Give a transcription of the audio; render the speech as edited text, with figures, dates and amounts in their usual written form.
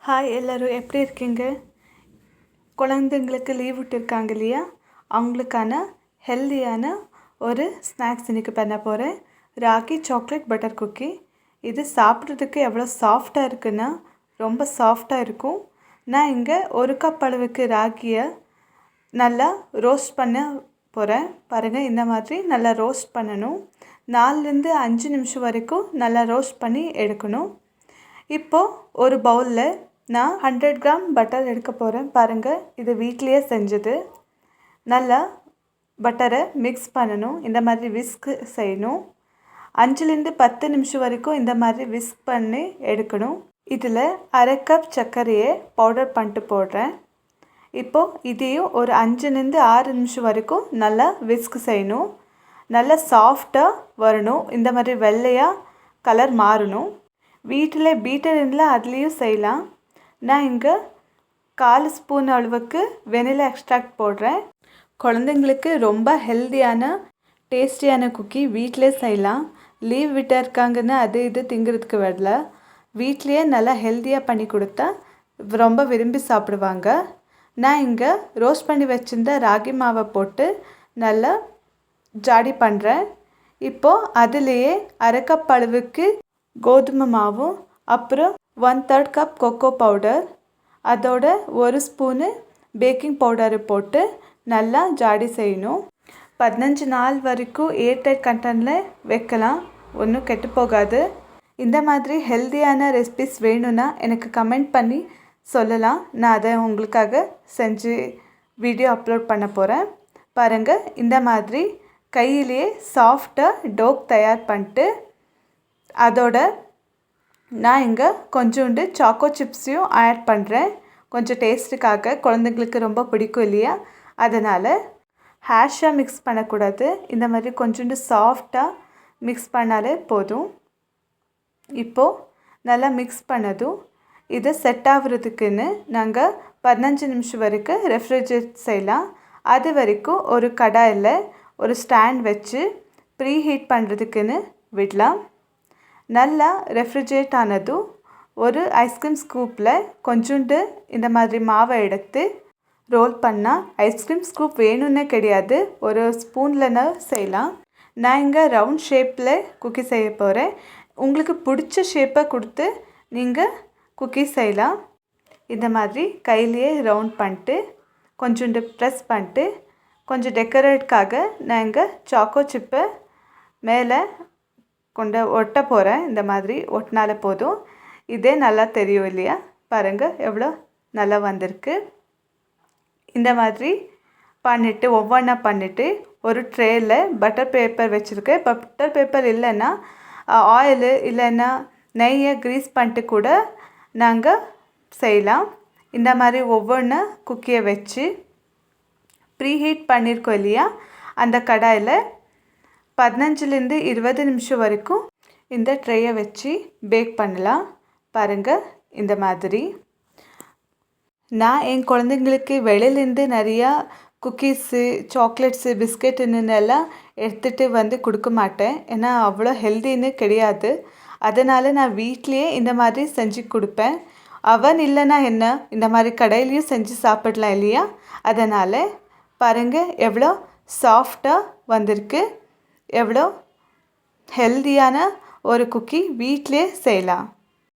Hi எல்லோரும் எப்படி இருக்கீங்க? குழந்தைங்களுக்கு லீவ் விட்டுருக்காங்க இல்லையா, அவங்களுக்கான ஹெல்தியான ஒரு ஸ்நாக்ஸ் இன்றைக்கி பண்ண போகிறேன். Ragi chocolate butter cookie. இது சாப்பிட்றதுக்கு எவ்வளோ சாஃப்டாக இருக்குன்னா ரொம்ப சாஃப்டாக இருக்கும். நான் இங்கே 1 கப் அளவுக்கு ராகியை நல்லா ரோஸ்ட் பண்ண போகிறேன். பாருங்கள், இந்த மாதிரி நல்லா ரோஸ்ட் பண்ணணும். 4லேருந்து 5 நிமிஷம் வரைக்கும் நல்லா ரோஸ்ட் பண்ணி எடுக்கணும். இப்போது ஒரு பவுலில் நான் 100 கிராம் பட்டர் எடுக்க போகிறேன். பாருங்கள், இது வீட்லேயே செஞ்சது. நல்லா பட்டரை மிக்ஸ் பண்ணணும். இந்த மாதிரி விஸ்க் செய்யணும். 5லேருந்து 10 நிமிஷம் வரைக்கும் இந்த மாதிரி விஸ்க் பண்ணி எடுக்கணும். இதில் 1/2 கப் சர்க்கரையை பவுடர் பண்ணிட்டு போடுறேன். இப்போது இதையும் ஒரு 5லேருந்து 6 நிமிஷம் வரைக்கும் நல்லா விஸ்க் செய்யணும். நல்லா சாஃப்டாக வரணும். இந்த மாதிரி வெள்ளையாக கலர் மாறணும். வீட்டில் பீட்டர் இருந்தால் அதுலேயும் செய்யலாம். நான் இங்கே 1/4 ஸ்பூன் அளவுக்கு வெனிலா எக்ஸ்ட்ராக்ட் போடுறேன். குழந்தைங்களுக்கு ரொம்ப ஹெல்த்தியான டேஸ்டியான குக்கி வீட்டிலே செய்யலாம். லீவ் விட்டு இருக்காங்கன்னா அது இது திங்கிறதுக்கு வரல, வீட்லேயே நல்லா ஹெல்த்தியாக பண்ணி கொடுத்தா ரொம்ப விரும்பி சாப்பிடுவாங்க. நான் இங்கே ரோஸ்ட் பண்ணி வச்சுருந்த ராகி மாவை போட்டு நல்லா ஜாடி பண்ணுறேன். இப்போது அதுலேயே 1/2 கப் அளவுக்கு கோதுமை மாவும், அப்புறம் 1/3 கப் கொக்கோ பவுடர், அதோட 1 ஸ்பூனு பேக்கிங் பவுடரை போட்டு நல்லா ஜாடி செய்யணும். 15 நாள் வரைக்கும் ஏர்டைட் கண்டெய்னரில் வைக்கலாம், ஒன்றும் கெட்டு போகாது. இந்த மாதிரி ஹெல்த்தியான ரெசிபிஸ் வேணும்னா எனக்கு கமெண்ட் பண்ணி சொல்லலாம். நான் அதை உங்களுக்காக செஞ்சு வீடியோ அப்லோட் பண்ண போகிறேன். பாருங்கள், இந்த மாதிரி கையிலேயே சாஃப்டாக டோக் தயார் பண்ணிட்டு அதோட நான் இங்கே கொஞ்சோண்டு சாக்கோ சிப்ஸையும் ஆட் பண்ணுறேன். கொஞ்சம் டேஸ்ட்டுக்காக, குழந்தைங்களுக்கு ரொம்ப பிடிக்கும் இல்லையா, அதனால் ஹேஷாக மிக்ஸ் பண்ணக்கூடாது. இந்த மாதிரி கொஞ்சோண்டு சாஃப்டாக மிக்ஸ் பண்ணாலே போதும். இப்போது நல்லா மிக்ஸ் பண்ணதும் இதை செட் ஆகுறதுக்குன்னு நாங்கள் 15 நிமிஷம் வரைக்கும் ரெஃப்ரிஜரேட் செய்யலாம். அது வரைக்கும் ஒரு கடாயில் ஒரு ஸ்டாண்ட் வச்சு ப்ரீ ஹீட் பண்ணுறதுக்குன்னு விடலாம். நல்லா ரெஃப்ரிஜரேட் ஆனதும் ஒரு ஐஸ்கிரீம் ஸ்கூப்பில் கொஞ்சோண்டு இந்த மாதிரி மாவை எடுத்து ரோல் பண்ணால், ஐஸ்கிரீம் ஸ்கூப் வேணும்னே கிடையாது, ஒரு ஸ்பூன்லனா செய்யலாம். நான் இங்கே ரவுண்ட் ஷேப்பில் குக்கி செய்ய போகிறேன். உங்களுக்கு பிடிச்ச ஷேப்பை கொடுத்து நீங்கள் குக்கி செய்யலாம். இந்த மாதிரி கையிலேயே ரவுண்ட் பண்ணிட்டு கொஞ்சோண்டு ப்ரெஸ் பண்ணிட்டு கொஞ்சம் டெக்கரேட்காக நான் இங்கே சாக்கோ சிப்பை மேலே கொண்டு ஒட்ட போகிறேன். இந்த மாதிரி ஒட்டினாலே போதும். இதே நல்லா தெரியும் இல்லையா, பாருங்கள் எவ்வளோ நல்லா வந்திருக்கு. இந்த மாதிரி பண்ணிவிட்டு ஒவ்வொன்றா பண்ணிவிட்டு ஒரு ட்ரேயில் பட்டர் பேப்பர் வச்சுருக்கேன். பட்டர் பேப்பர் இல்லைன்னா ஆயிலு இல்லைன்னா நெய்யை க்ரீஸ் பண்ணிட்டு கூட நாங்கள் செய்யலாம். இந்த மாதிரி ஒவ்வொன்றா குக்கியை வச்சு ப்ரீ ஹீட் பண்ணியிருக்கோம் இல்லையா, அந்த கடாயில் 15லேருந்து 20 நிமிஷம் வரைக்கும் இந்த ட்ரேயை வச்சு பேக் பண்ணலாம். பாருங்கள், இந்த மாதிரி. நான் என் குழந்தைங்களுக்கு வெளியிலேருந்து நிறையா குக்கீஸு, சாக்லேட்ஸு, பிஸ்கெட்டுன்னு எல்லாம் எடுத்துகிட்டு வந்து கொடுக்க மாட்டேன். ஏன்னா அவ்வளோ ஹெல்தின்னு கிடையாது. அதனால் நான் வீட்லேயே இந்த மாதிரி செஞ்சு கொடுப்பேன். அவன் இல்லைன்னா என்ன, இந்த மாதிரி கடையிலையும் செஞ்சு சாப்பிடலாம் இல்லையா, அதனால் பாருங்கள் எவ்வளோ சாஃப்டாக வந்திருக்கு. எவ்வளோ ஹெல்தியான ஒரு குக்கி வீட்டிலே செய்யலாம்.